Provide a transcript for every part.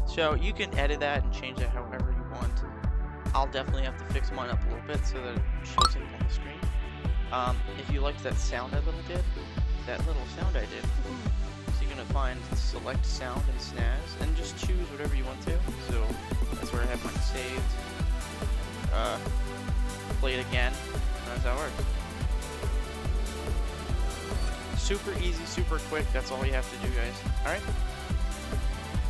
So you can edit that and change that however you want. I'll definitely have to fix mine up a little bit so that it shows it on the screen. If you liked that sound I little sound I did, so you're gonna find select sound and snaz, and just choose whatever you want to. So that's where I have mine saved. Play it again. That's how it works. Super easy, super quick. That's all you have to do, guys. All right.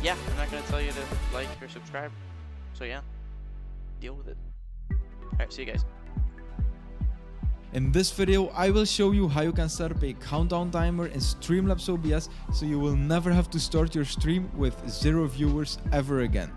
Yeah, I'm not gonna tell you to like or subscribe. So yeah, deal with it. All right, see you guys. In this video, I will show you how you can set up a countdown timer in Streamlabs OBS so you will never have to start your stream with 0 viewers ever again.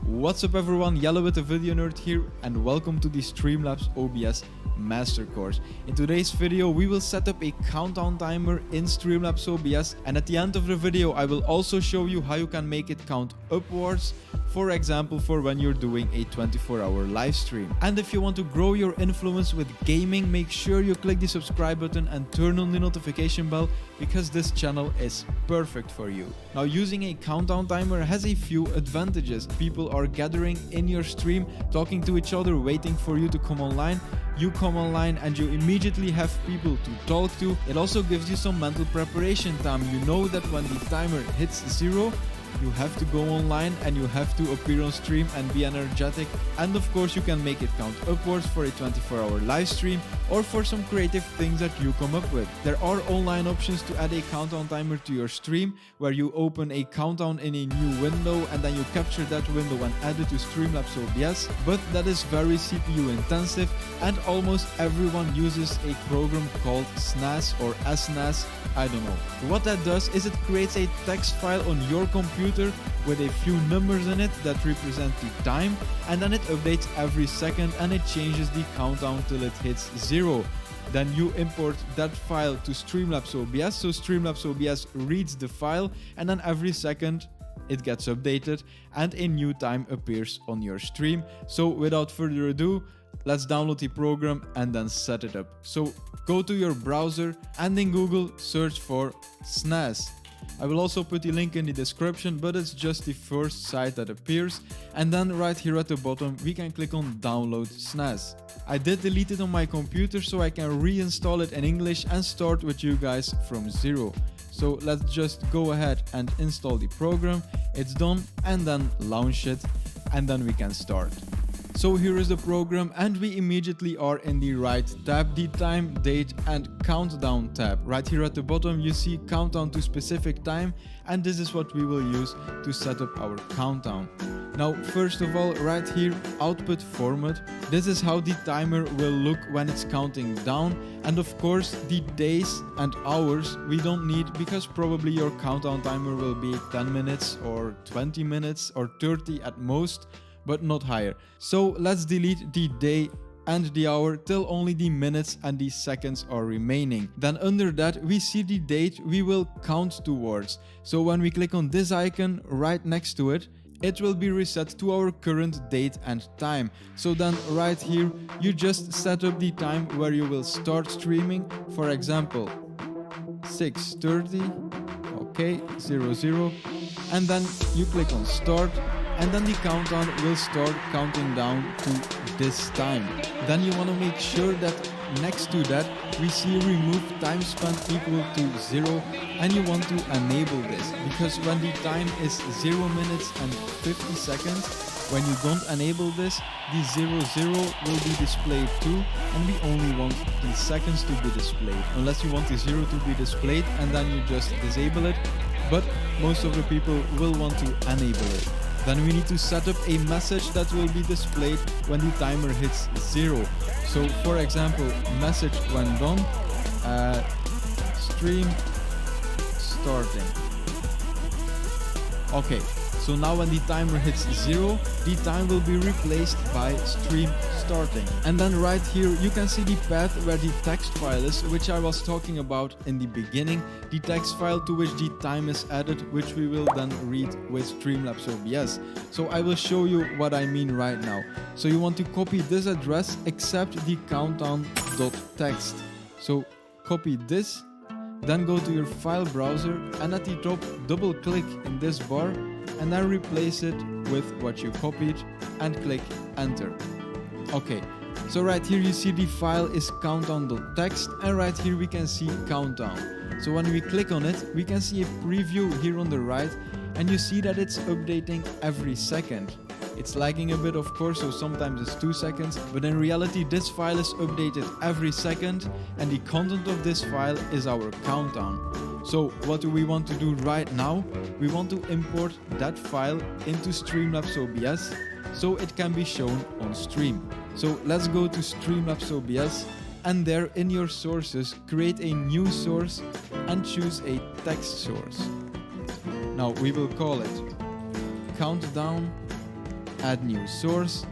What's up everyone, Yellow with the Video Nerd here, and welcome to the Streamlabs OBS Master Course. In today's video, we will set up a countdown timer in Streamlabs OBS, and at the end of the video, I will also show you how you can make it count upwards, for example, for when you're doing a 24-hour live stream. And if you want to grow your influence with gaming, make sure you click the subscribe button and turn on the notification bell, because this channel is perfect for you. Now, using a countdown timer has a few advantages. People are gathering in your stream, talking to each other, waiting for you to come online. You come online and you immediately have people to talk to. It also gives you some mental preparation time. You know that when the timer hits 0, you have to go online and you have to appear on stream and be energetic. And of course, you can make it count upwards for a 24-hour live stream or for some creative things that you come up with. There are online options to add a countdown timer to your stream, where you open a countdown in a new window and then you capture that window and add it to Streamlabs OBS. But that is very CPU intensive, and almost everyone uses a program called SNAS or SNAS. I don't know. What that does is it creates a text file on your computer with a few numbers in it that represent the time, and then it updates every second and it changes the countdown till it hits 0. Then you import that file to Streamlabs OBS, so Streamlabs OBS reads the file, and then every second it gets updated and a new time appears on your stream. So without further ado, let's download the program and then set it up. So go to your browser and in Google search for SNAS. I will also put the link in the description, but it's just the first site that appears. And then right here at the bottom, we can click on download SNAS. I did delete it on my computer so I can reinstall it in English and start with you guys from 0. So let's just go ahead and install the program. It's done, and then launch it, and then we can start. So here is the program, and we immediately are in the right tab, the time, date and countdown tab. Right here at the bottom you see countdown to specific time, and this is what we will use to set up our countdown. Now, first of all, right here, output format. This is how the timer will look when it's counting down. And of course, the days and hours we don't need, because probably your countdown timer will be 10 minutes or 20 minutes or 30 at most, but not higher. So let's delete the day and the hour till only the minutes and the seconds are remaining. Then under that we see the date we will count towards. So when we click on this icon right next to it, it will be reset to our current date and time. So then right here you just set up the time where you will start streaming. For example, 6:30, okay, 00, and then you click on start, and then the countdown will start counting down to this time. Then you want to make sure that next to that we see remove time spent equal to 0, and you want to enable this, because when the time is 0 minutes and 50 seconds, when you don't enable this, the 00 will be displayed too, and we only want the seconds to be displayed, unless you want the 0 to be displayed, and then you just disable it, but most of the people will want to enable it. Then we need to set up a message that will be displayed when the timer hits 0. So for example, message when done, stream starting. Okay, so now when the timer hits 0, the time will be replaced by stream starting. And then right here you can see the path where the text file is, which I was talking about in the beginning, the text file to which the time is added, which we will then read with Streamlabs OBS. So I will show you what I mean right now. So you want to copy this address except the countdown.txt. So copy this, then go to your file browser and at the top double click in this bar and then replace it with what you copied and click enter. Okay, so right here you see the file is countdown.txt and right here we can see countdown. So when we click on it, we can see a preview here on the right and you see that it's updating every second. It's lagging a bit of course, so sometimes it's 2 seconds, but in reality this file is updated every second and the content of this file is our countdown. So what do we want to do right now? We want to import that file into Streamlabs OBS so it can be shown on stream. So let's go to Streamlabs OBS and there in your sources create a new source and choose a text source. Now we will call it countdown, add new source,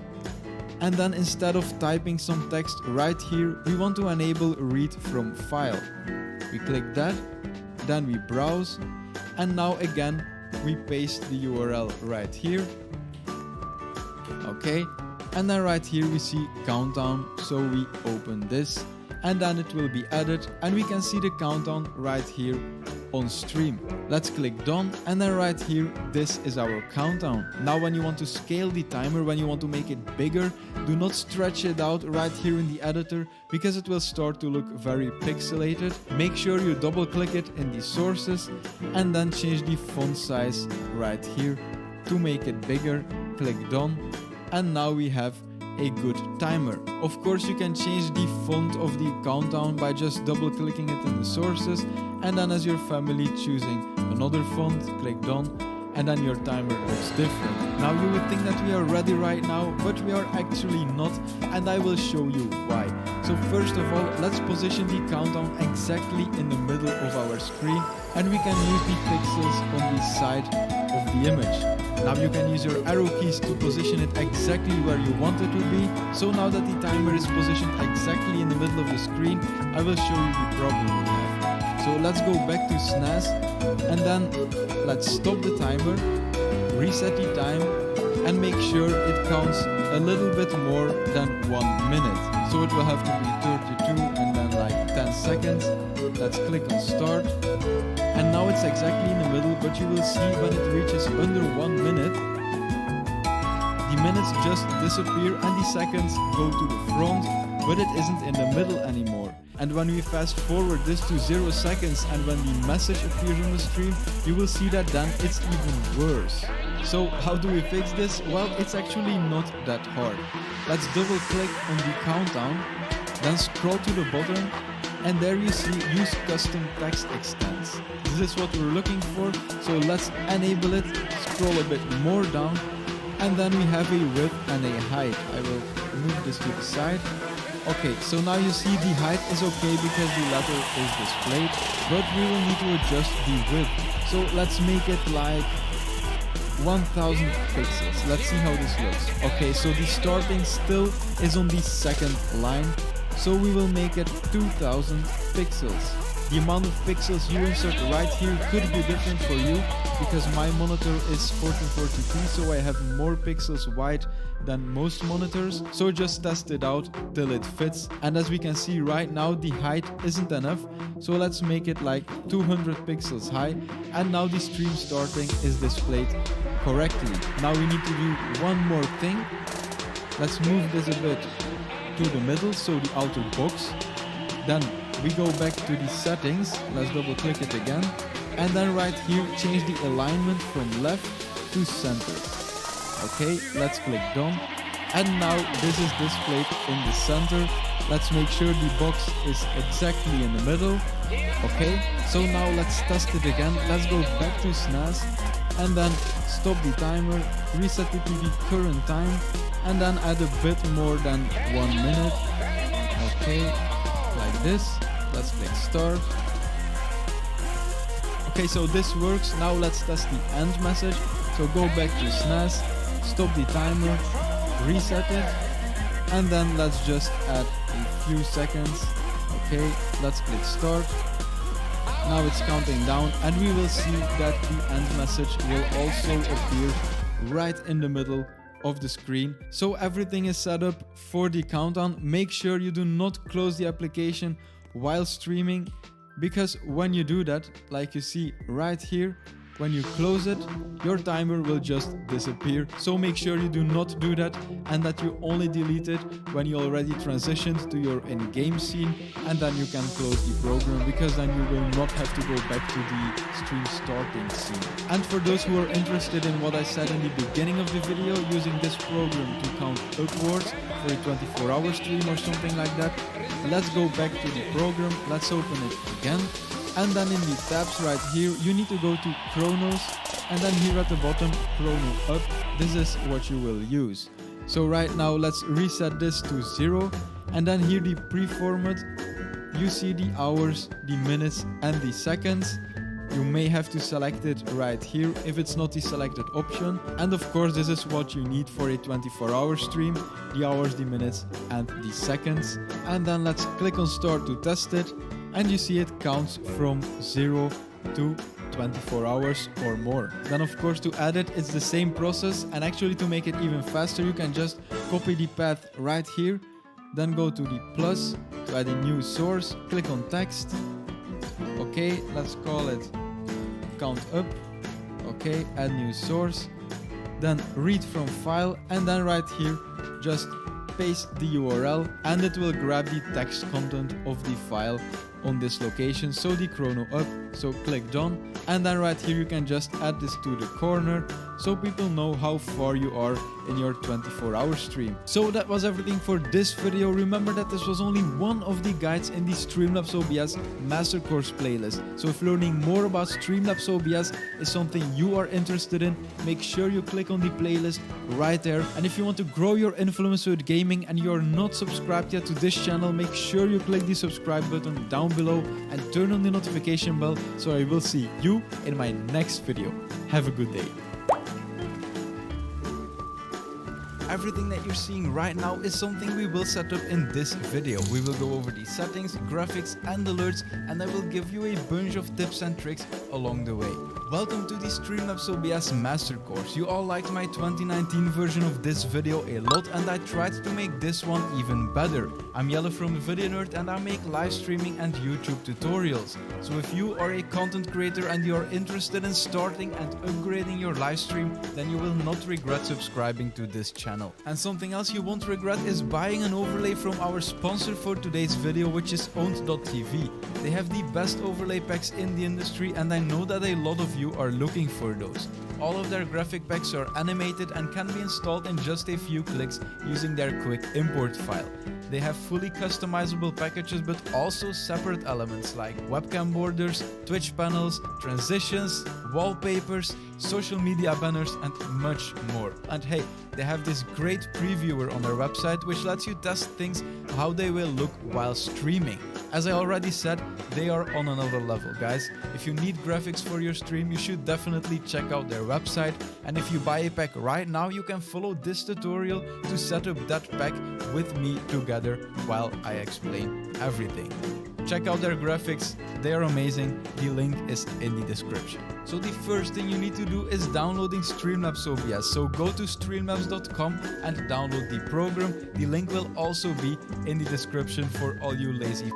and then instead of typing some text right here, we want to enable read from file. We click that, then we browse, and now again we paste the URL right here. Okay, and then right here we see countdown, so we open this and then it will be added and we can see the countdown right here on stream. Let's click done and then right here this is our countdown. Now when you want to scale the timer, when you want to make it bigger, do not stretch it out right here in the editor because it will start to look very pixelated. Make sure you double click it in the sources and then change the font size right here to make it bigger. Click done and now we have a good timer. Of course you can change the font of the countdown by just double clicking it in the sources and then as your family choosing another font, click done and then your timer looks different. Now you would think that we are ready right now, but we are actually not and I will show you why. So first of all, let's position the countdown exactly in the middle of our screen and we can use the pixels on the side of the image. Now you can use your arrow keys to position it exactly where you want it to be. So now that the timer is positioned exactly in the middle of the screen, I will show you the problem we have. So let's go back to SNAS and then let's stop the timer, reset the time and make sure it counts a little bit more than 1 minute. So it will have to be 32 and then like 10 seconds. Let's click on start. And now it's exactly in the middle, but you will see when it reaches under 1 minute, the minutes just disappear and the seconds go to the front, but it isn't in the middle anymore. And when we fast forward this to 0 seconds and when the message appears on the stream, you will see that then it's even worse. So how do we fix this? Well, it's actually not that hard. Let's double click on the countdown, then scroll to the bottom, and there you see use custom text extents. This is what we're looking for, so let's enable it, scroll a bit more down, and then we have a width and a height. I will move this to the side. Okay, so now you see the height is okay because the letter is displayed, but we will need to adjust the width. So let's make it like 1000 pixels. Let's see how this looks. Okay, so the starting still is on the second line. So we will make it 2000 pixels. The amount of pixels you insert right here could be different for you because my monitor is 1440p, so I have more pixels wide than most monitors. So just test it out till it fits. And as we can see right now, the height isn't enough. So let's make it like 200 pixels high. And now the stream starting is displayed correctly. Now we need to do one more thing. Let's move this a bit to the middle, so the outer box. Then we go back to the settings. Let's double click it again. And then right here, change the alignment from left to center. Okay, let's click done. And now this is displayed in the center. Let's make sure the box is exactly in the middle. Okay, so now let's test it again. Let's go back to SNAS and then stop the timer, reset it to the current time, and then add a bit more than 1 minute. Okay, like this. Let's click start. Okay, so this works. Now let's test the end message. So go back to SNAS, stop the timer, reset it, and then let's just add a few seconds. Okay, let's click start. Now it's counting down and we will see that the end message will also appear right in the middle of the screen. So everything is set up for the countdown. Make sure you do not close the application while streaming. because when you do that, like you see right here, when you close it, your timer will just disappear. So make sure you do not do that and that you only delete it when you already transitioned to your in-game scene, and then you can close the program, because then you will not have to go back to the stream starting scene. And for those who are interested in what I said in the beginning of the video, using this program to count upwards for a 24-hour stream or something like that, let's go back to the program, let's open it again. And then in the tabs right here, you need to go to Chronos, and then here at the bottom, Chrono Up. This is what you will use. So right now, let's reset this to 0. And then here the pre-format, you see the hours, the minutes and the seconds. You may have to select it right here if it's not the selected option. And of course, this is what you need for a 24-hour stream, the hours, the minutes and the seconds. And then let's click on start to test it. And you see it counts from 0 to 24 hours or more. Then of course, to add it, it's the same process, and actually to make it even faster, you can just copy the path right here, then go to the plus to add a new source, click on text. Okay, let's call it count up. Okay, add new source, then read from file, and then right here just paste the URL and it will grab the text content of the file on this location, so the chrono up. So click done, and then right here you can just add this to the corner so people know how far you are in your 24-hour stream. So that was everything for this video. Remember that this was only one of the guides in the Streamlabs OBS Master Course playlist. So if learning more about Streamlabs OBS is something you are interested in, make sure you click on the playlist right there. And if you want to grow your influence with gaming and you are not subscribed yet to this channel, make sure you click the subscribe button down below and turn on the notification bell, so I will see you in my next video. Have a good day. Everything that you're seeing right now is something we will set up in this video. We will go over the settings, graphics and alerts, and I will give you a bunch of tips and tricks along the way. Welcome to the Streamlabs OBS Master Course. You all liked my 2019 version of this video a lot, and I tried to make this one even better. I'm Jelle from The Video Nerd, and I make live streaming and YouTube tutorials. So if you are a content creator and you are interested in starting and upgrading your live stream, then you will not regret subscribing to this channel. And something else you won't regret is buying an overlay from our sponsor for today's video, which is Owned.tv. They have the best overlay packs in the industry, and I know that a lot of you are looking for those. All of their graphic packs are animated and can be installed in just a few clicks using their quick import file. They have fully customizable packages, but also separate elements like webcam borders, Twitch panels, transitions, wallpapers, social media banners and much more. And hey, they have this great previewer on their website which lets you test things how they will look while streaming. As I already said, they are on another level, guys. If you need graphics for your stream, you should definitely check out their website. And if you buy a pack right now, you can follow this tutorial to set up that pack with me together while I explain everything. Check out their graphics, they are amazing. The link is in the description. So the first thing you need to do is downloading Streamlabs OBS. So go to streamlabs.com and download the program. The link will also be in the description for all you lazy.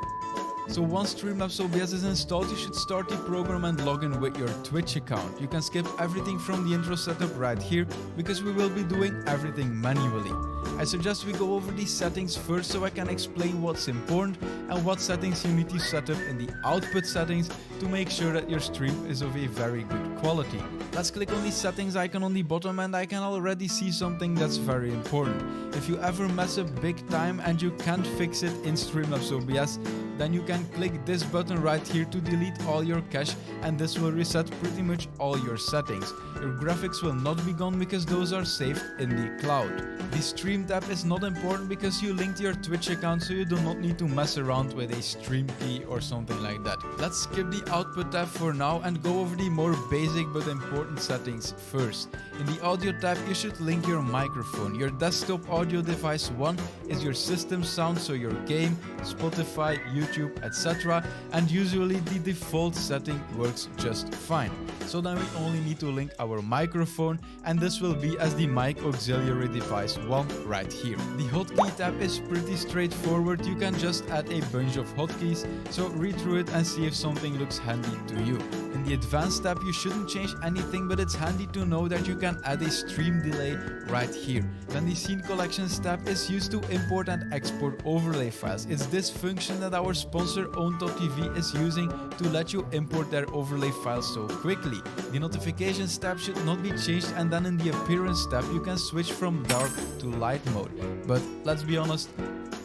So once Streamlabs OBS is installed, you should start the program and log in with your Twitch account. You can skip everything from the intro setup right here because we will be doing everything manually. I suggest we go over these settings first so I can explain what's important and what settings you need to set up in the output settings to make sure that your stream is of a very good quality. Let's click on the settings icon on the bottom, and I can already see something that's very important. If you ever mess up big time and you can't fix it in Streamlabs OBS, then you can click this button right here to delete all your cache, and this will reset pretty much all your settings. Your graphics will not be gone because those are saved in the cloud. The stream tab is not important because you linked your Twitch account, so you do not need to mess around with a stream key or something like that. Let's skip the output tab for now and go over the more basic but important settings first. In the audio tab, you should link your microphone. Your desktop audio device 1 is your system sound, so your game, Spotify, YouTube YouTube, etc. And usually the default setting works just fine. So then we only need to link our microphone, and this will be as the mic auxiliary device 1 right here. The hotkey tab is pretty straightforward. You can just add a bunch of hotkeys, so read through it and see if something looks handy to you. In the advanced tab you shouldn't change anything, but it's handy to know that you can add a stream delay right here. Then the scene collections tab is used to import and export overlay files. It's this function that our sponsor Own.tv is using to let you import their overlay files so quickly. The notifications tab should not be changed, and then in the appearance tab you can switch from dark to light mode. But let's be honest,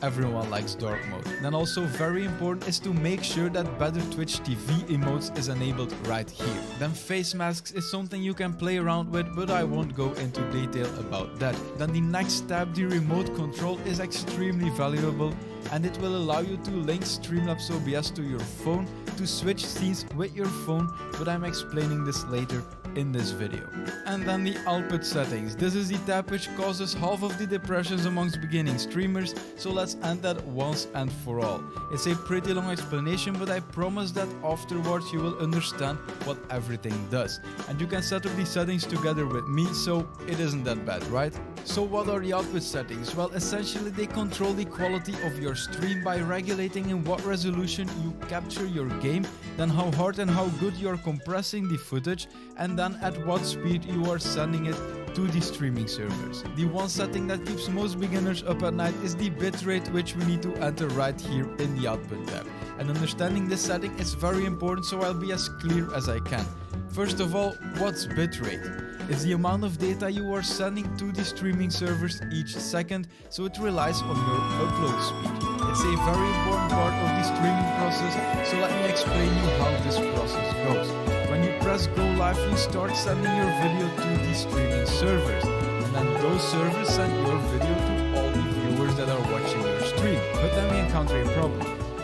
everyone likes dark mode. Then also very important is to make sure that Better Twitch TV emotes is enabled right here. Then face masks is something you can play around with, but I won't go into detail about that. Then the next tab, the remote control, is extremely valuable, and it will allow you to link Streamlabs OBS to your phone to switch scenes with your phone, but I'm explaining this later in this video. And then the output settings. This is the tab which causes half of the depressions amongst beginning streamers, so let's end that once and for all. It's a pretty long explanation, but I promise that afterwards you will understand what everything does. And you can set up the settings together with me, so it isn't that bad, right? So what are the output settings? Well, essentially they control the quality of your stream by regulating in what resolution you capture your game, then how hard and how good you are compressing the footage, and then at what speed you are sending it to the streaming servers. The one setting that keeps most beginners up at night is the bitrate, which we need to enter right here in the output tab. And understanding this setting is very important, so I'll be as clear as I can. First of all, what's bitrate? It's the amount of data you are sending to the streaming servers each second, so it relies on your upload speed. It's a very important part of the streaming process, so let me explain you how this process goes. When you press go live, you start sending your video to the streaming servers, and then those servers send your video to all the viewers that are watching your stream. But then we encounter a problem.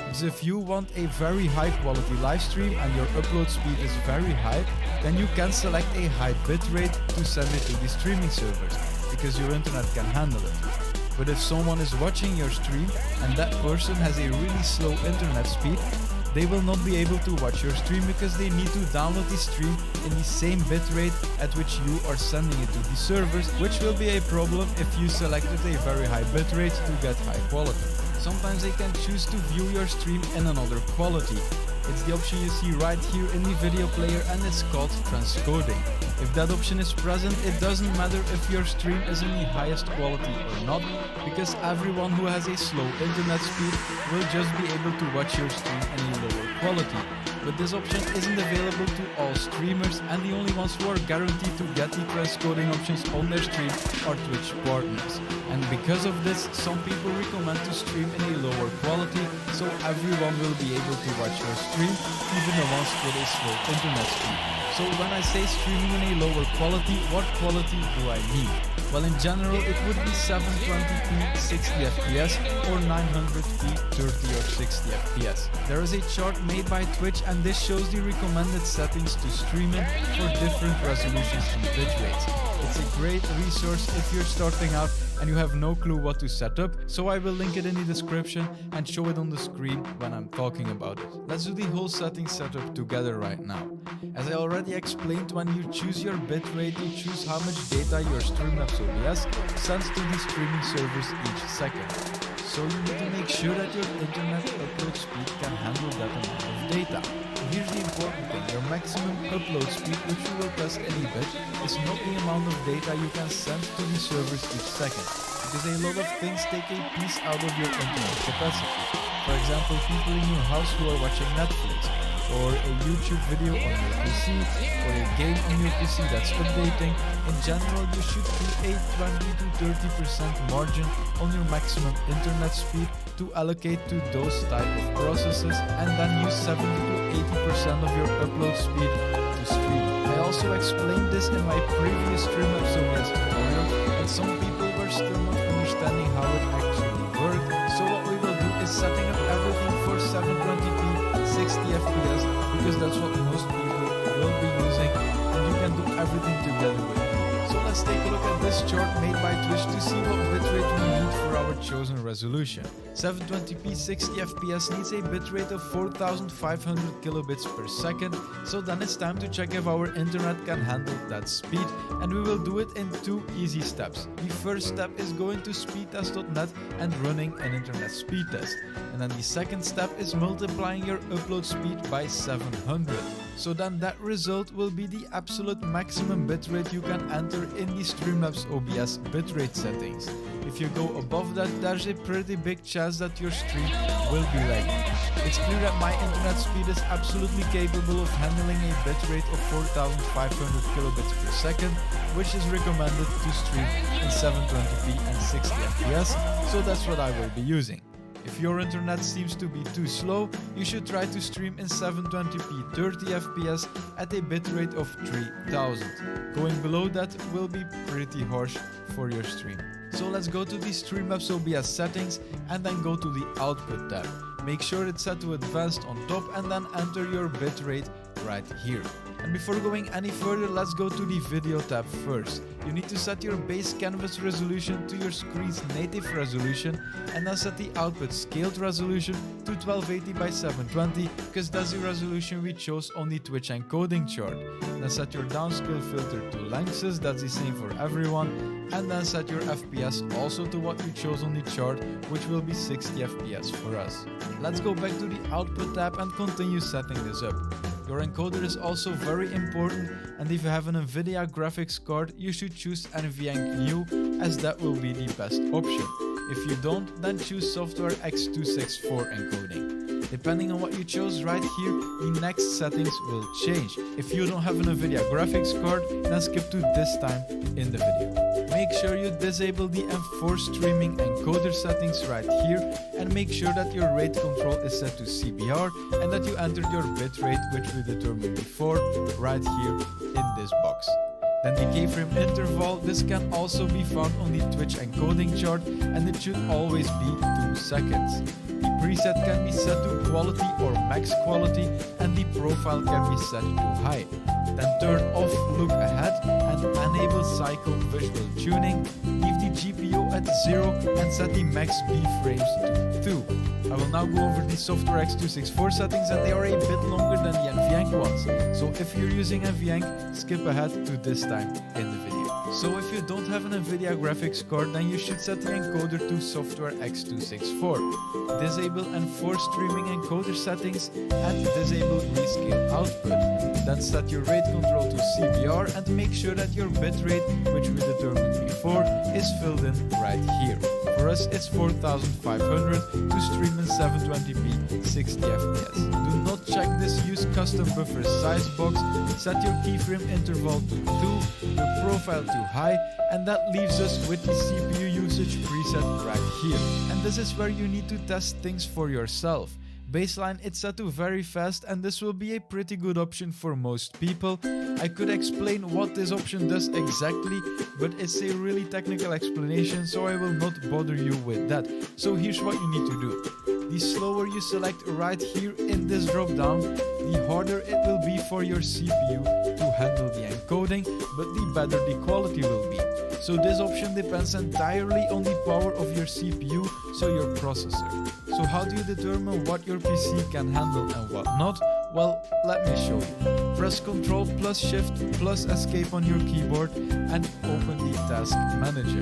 Because if you want a very high quality live stream and your upload speed is very high, then you can select a high bitrate to send it to the streaming servers, because your internet can handle it. But if someone is watching your stream and that person has a really slow internet speed, they will not be able to watch your stream because they need to download the stream in the same bitrate at which you are sending it to the servers, which will be a problem if you selected a very high bitrate to get high quality. Sometimes they can choose to view your stream in another quality. It's the option you see right here in the video player, and it's called transcoding. If that option is present, it doesn't matter if your stream is in the highest quality or not, because everyone who has a slow internet speed will just be able to watch your stream in a lower quality. But this option isn't available to all streamers, and the only ones who are guaranteed to get the transcoding options on their stream are Twitch partners. And because of this, some people recommend to stream in a lower quality, so everyone will be able to watch your stream, even the ones with a slow internet speed. So when I say streaming in a lower quality, what quality do I mean? Well, in general, it would be 720p 60 fps or 900p 30 or 60 fps. There is a chart made by Twitch, and this shows the recommended settings to streaming for different resolutions and bitrates. It's a great resource if you're starting out and you have no clue what to set up, so I will link it in the description and show it on the screen when I'm talking about it. Let's do the whole settings setup together right now. As I already explained, when you choose your bitrate, you choose how much data your Streamlabs OBS sends to the streaming servers each second. So you need to make sure that your internet upload speed can handle that amount of data. Here's the important thing: your maximum upload speed, which you will test in a bit, is not the amount of data you can send to the servers each second, because a lot of things take a piece out of your internet capacity. For example, people in your house who are watching Netflix, or a YouTube video on your PC, or a game on your PC that's updating. In general, you should keep a 20 to 30% margin on your maximum internet speed to allocate to those type of processes, and then use 70 to 80% of your upload speed to stream. I also explained this in my previous Streamlabs OBS tutorial, and some people were still not understanding how it actually worked. So what we will do is setting up everything for 720p 60 fps, because that's what most people will be using, and you can do everything together with it. So let's take a look at this chart made by Twitch to see what bitrate we need for our chosen resolution. 720p 60 fps needs a bitrate of 4500 kilobits per second, so then it's time to check if our internet can handle that speed, and we will do it in 2 easy steps. The first step is going to speedtest.net and running an internet speed test, and then the second step is multiplying your upload speed by 700. So then that result will be the absolute maximum bitrate you can enter in the Streamlabs OBS bitrate settings. If you go above that, there's a pretty big chance that your stream will be lagging. It's clear that my internet speed is absolutely capable of handling a bitrate of 4500 kilobits per second, which is recommended to stream in 720p and 60 fps, so that's what I will be using. If your internet seems to be too slow, you should try to stream in 720p 30 fps at a bitrate of 3000. Going below that will be pretty harsh for your stream. So let's go to the Streamlabs OBS settings and then go to the output tab. Make sure it's set to advanced on top and then enter your bitrate right here. And before going any further, let's go to the video tab first. You need to set your base canvas resolution to your screen's native resolution and then set the output scaled resolution to 1280 by 720 because that's the resolution we chose on the Twitch encoding chart. Then set your downscale filter to lengths, that's the same for everyone, and then set your FPS also to what you chose on the chart, which will be 60 FPS for us. Let's go back to the output tab and continue setting this up. Your encoder is also very important, and if you have an NVIDIA graphics card, you should choose NVENC New, as that will be the best option. If you don't, then choose software X264 encoding. Depending on what you chose right here, the next settings will change. If you don't have an NVIDIA graphics card, then skip to this time in the video. Make sure you disable the enforce streaming encoder settings right here, and make sure that your rate control is set to CBR and that you entered your bitrate, which we determined before, right here in this box. Then the keyframe interval, this can also be found on the Twitch encoding chart, and it should always be 2 seconds. The preset can be set to quality or max quality, and the profile can be set to high. Then turn off look ahead and enable cycle visual tuning. Leave the GPU at 0 and set the max B frames to 2. I will now go over the software X264 settings, and they are a bit longer than the NVENC ones. So if you're using NVENC, skip ahead to this time in the video. So if you don't have an NVIDIA graphics card, then you should set the encoder to software X264. Disable enforce streaming encoder settings and disable rescale output. Then set your rate control to CBR and make sure that your bitrate, which we determined before, is filled in right here. For us, it's 4500 to stream in 720p 60 fps. Do not check this use custom buffer size box. Set your keyframe interval to 2, the profile to high, and that leaves us with the CPU usage preset right here. And this is where you need to test things for yourself. Baseline it's set to very fast, and this will be a pretty good option for most people. I could explain what this option does exactly, but it's a really technical explanation, so I will not bother you with that. So here's what you need to do. The slower you select right here in this drop down, the harder it will be for your CPU to handle the encoding, but the better the quality will be. So this option depends entirely on the power of your CPU, so your processor. So how do you determine what your PC can handle and what not? Well, let me show you. Press Ctrl plus Shift plus Escape on your keyboard and open the Task Manager.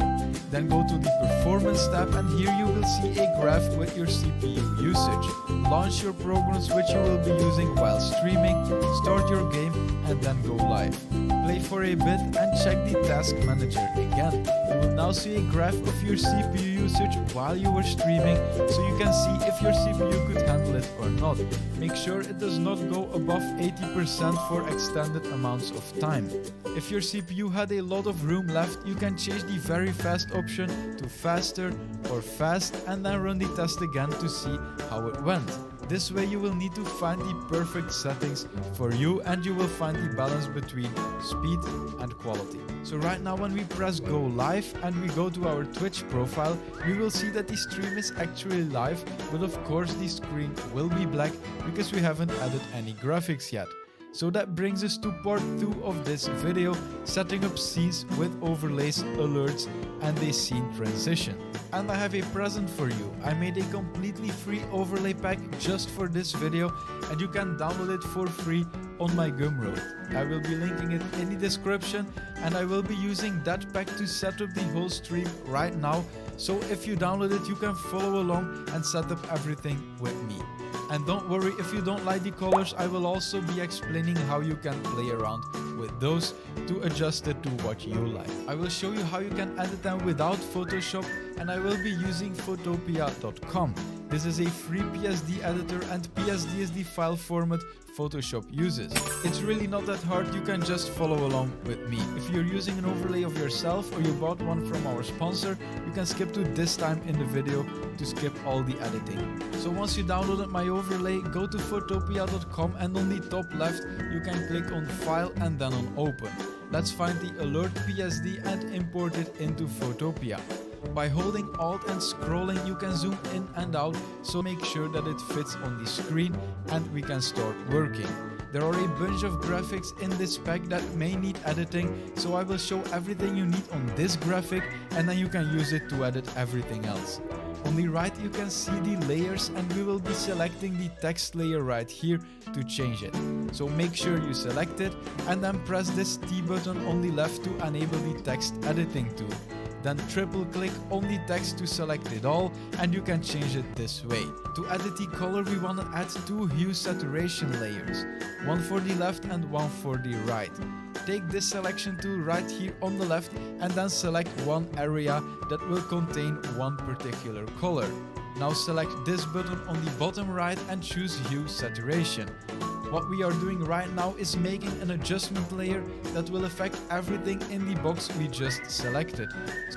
Then go to the Performance tab, and here you will see a graph with your CPU usage. Launch your programs which you will be using while streaming, start your game, and then go live. Play for a bit and check the Task Manager again. You will now see a graph of your CPU usage while you were streaming, so you can see if your CPU could handle it or not. Make sure it does not go above 80% for extended amounts of time. If your CPU had a lot of room left, you can change the very fast option to faster or fast and then run the test again to see how it went. This way you will need to find the perfect settings for you, and you will find the balance between speed and quality. So right now when we press go live and we go to our Twitch profile, we will see that the stream is actually live, but of course the screen will be black because we haven't added any graphics yet. So that brings us to part 2 of this video, setting up scenes with overlays, alerts and a scene transition. And I have a present for you. I made a completely free overlay pack just for this video, and you can download it for free on my Gumroad. I will be linking it in the description, and I will be using that pack to set up the whole stream right now. So if you download it, you can follow along and set up everything with me. And don't worry if you don't like the colors, I will also be explaining how you can play around with those to adjust it to what you like. I will show you how you can edit them without Photoshop, and I will be using photopia.com. This is a free PSD editor, and PSD is the file format Photoshop uses. It's really not that hard, you can just follow along with me. If you're using an overlay of yourself or you bought one from our sponsor, you can skip to this time in the video to skip all the editing. So once you downloaded my overlay, go to photopia.com, and on the top left you can click on File and then on Open. Let's find the alert PSD and import it into Photopia. By holding Alt and scrolling, you can zoom in and out, so make sure that it fits on the screen and we can start working. There are a bunch of graphics in this pack that may need editing, so I will show everything you need on this graphic, and then you can use it to edit everything else. On the right you can see the layers, and we will be selecting the text layer right here to change it. So make sure you select it and then press this T button on the left to enable the text editing tool. Then triple click on the text to select it all, and you can change it this way. To edit the color, we want to add 2 hue saturation layers, one for the left and one for the right. Take this selection tool right here on the left and then select one area that will contain one particular color. Now select this button on the bottom right and choose hue saturation. What we are doing right now is making an adjustment layer that will affect everything in the box we just selected.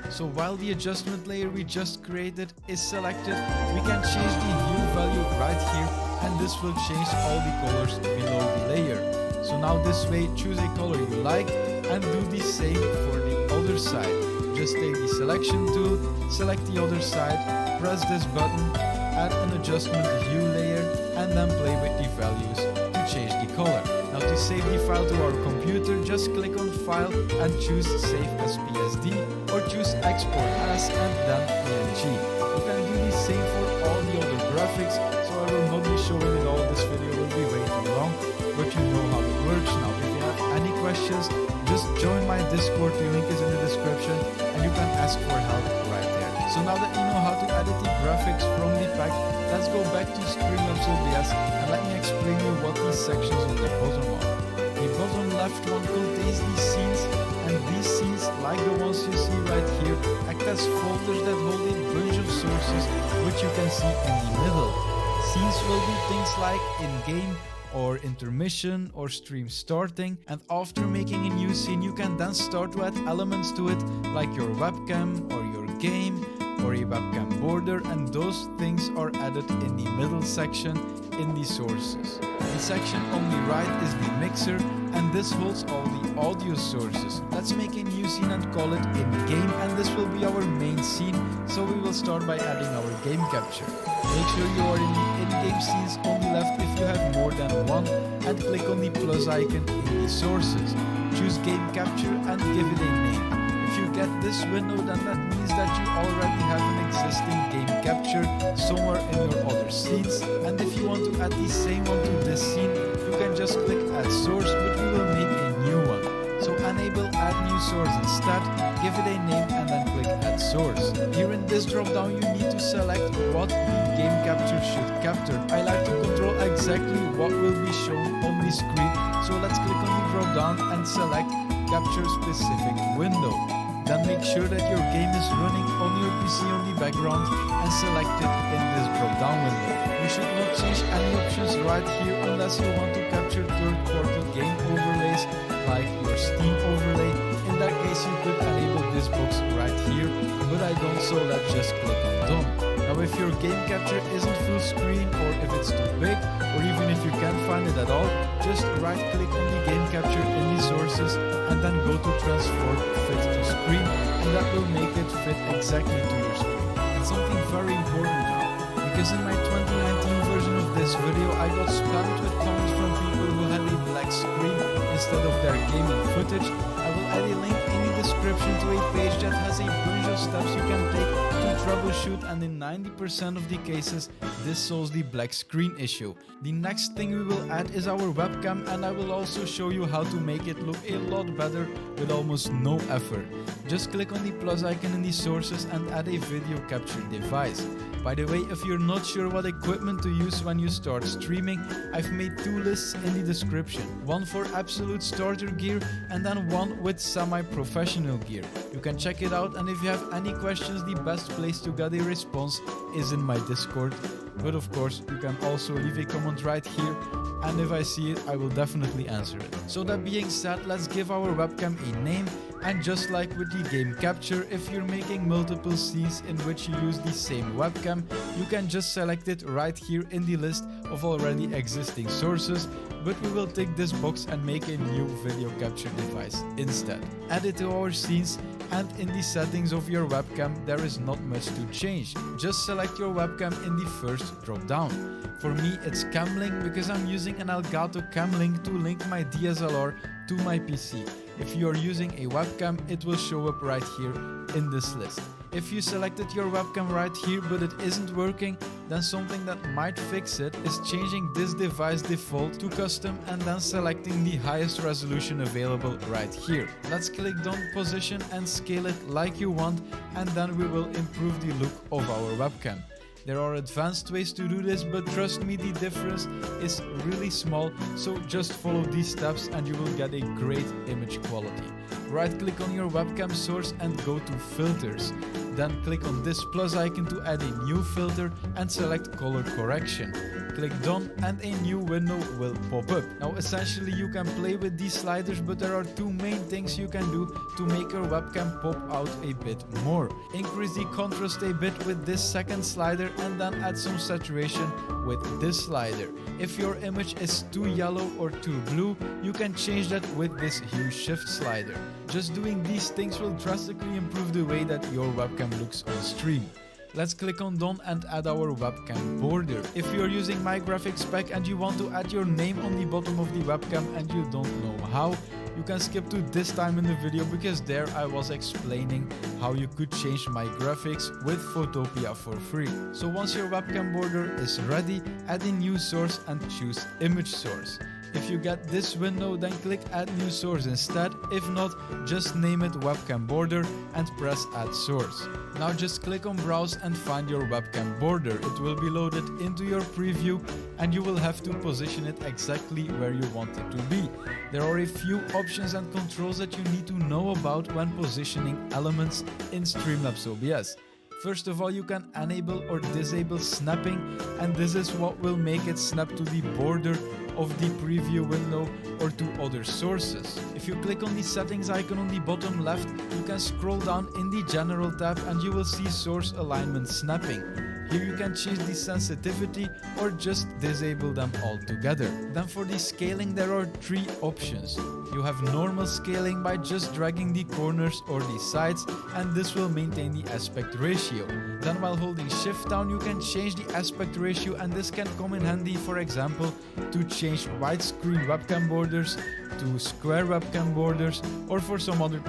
So while the adjustment layer we just created is selected, we can change the hue value right here, and this will change all the colors below the layer. So now this way, choose a color you like and do the same for the other side. Just take the selection tool, select the other side, press this button, add an adjustment hue layer, and then play with the values to change the color. Now to save the file to our computer, just click on File and choose Save as PSD, or choose Export as and then PNG. You can do the same for all the other graphics, so I will not be showing it all. This video will be way too long, but you know how it works now. If you have any questions, just join my Discord, the link is in the description, and you can ask for help right there. So now that you know how to edit the graphics from the pack, let's go back to Streamlabs OBS and let me explain you what these sections on the bottom are. The bottom left one contains the scenes, and these scenes, like the ones you see right here, act as folders that hold a bunch of sources which you can see in the middle. Scenes will do things like in-game, or intermission, or stream starting, and after making a new scene you can then start to add elements to it, like your webcam or your game or a webcam border, and those things are added in the middle section in the sources. The section on the right is the mixer, and this holds all the audio sources. Let's make a new scene and call it in-game, and this will be our main scene, so we will start by adding our game capture. Make sure you are in the in-game scenes on the left if you have more than one, and click on the plus icon in the sources. Choose game capture and give it a name. If you get this window, then that means that you already have an existing game capture somewhere in your other scenes, and if you want to add the same one to this scene, you can just click add source, but we will make a new one. So enable add new source instead, give it a name and then click add source. Here in this drop down you need to select what the game capture should capture. I like to control exactly what will be shown on the screen, so let's click on the drop down and select capture specific window. Then make sure that your game is running on your PC on the background and select it in this drop down window. You should not change any options right here unless you want to capture third-party game overlays like your Steam overlay. In that case you could enable this box right here, but I don't, so let's just click on done. Now if your game capture isn't full screen, or if it's too big, or even if you can't find it at all, just right click on the game capture in the sources and then go to transform fit to screen, and that will make it fit exactly to your screen. And something very important now, because in my 2019 version of this video I got spammed with comments from people who had a black screen instead of their gaming footage, I will add a link in the description to a page that has a bunch of steps you can take to troubleshoot, and in 90% of the cases this solves the black screen issue. The next thing we will add is our webcam, and I will also show you how to make it look a lot better with almost no effort. Just click on the plus icon in the sources and add a video capture device. By the way, if you're not sure what equipment to use when you start streaming, I've made two lists in the description. One for absolute starter gear and then one with semi-professional gear. You can check it out, and if you have any questions, the best place to get a response is in my Discord. But of course, you can also leave a comment right here, and if I see it, I will definitely answer it. So that being said, let's give our webcam a name. And just like with the game capture, if you're making multiple scenes in which you use the same webcam, you can just select it right here in the list of already existing sources, but we will tick this box and make a new video capture device instead. Add it to our scenes, and in the settings of your webcam there is not much to change. Just select your webcam in the first drop down. For me it's cam link because I'm using an Elgato cam link to link my DSLR to my PC. If you are using a webcam, it will show up right here in this list. If you selected your webcam right here but it isn't working, then something that might fix it is changing this device default to custom and then selecting the highest resolution available right here. Let's click down position and scale it like you want, and then we will improve the look of our webcam. There are advanced ways to do this, but trust me, the difference is really small, so just follow these steps and you will get a great image quality. Right click on your webcam source and go to filters. Then click on this plus icon to add a new filter and select color correction. Click done and a new window will pop up. Now essentially you can play with these sliders, but there are two main things you can do to make your webcam pop out a bit more. Increase the contrast a bit with this second slider and then add some saturation with this slider. If your image is too yellow or too blue, you can change that with this hue shift slider. Just doing these things will drastically improve the way that your webcam looks on stream. Let's click on done and add our webcam border. If you're using my graphics pack and you want to add your name on the bottom of the webcam and you don't know how, you can skip to this time in the video, because there I was explaining how you could change my graphics with Photopea for free. So once your webcam border is ready, add a new source and choose image source. If you get this window, then click add new source instead. If not, just name it webcam border and press add source. Now just click on browse and find your webcam border. It will be loaded into your preview and you will have to position it exactly where you want it to be. There are a few options and controls that you need to know about when positioning elements in Streamlabs OBS. First of all, you can enable or disable snapping, and this is what will make it snap to the border of the preview window or to other sources. If you click on the settings icon on the bottom left, you can scroll down in the general tab and you will see source alignment snapping. Here you can change the sensitivity or just disable them altogether. Then for the scaling there are three options. You have normal scaling by just dragging the corners or the sides, and this will maintain the aspect ratio. Then while holding shift down you can change the aspect ratio, and this can come in handy, for example, to change widescreen webcam borders to square webcam borders, or for some other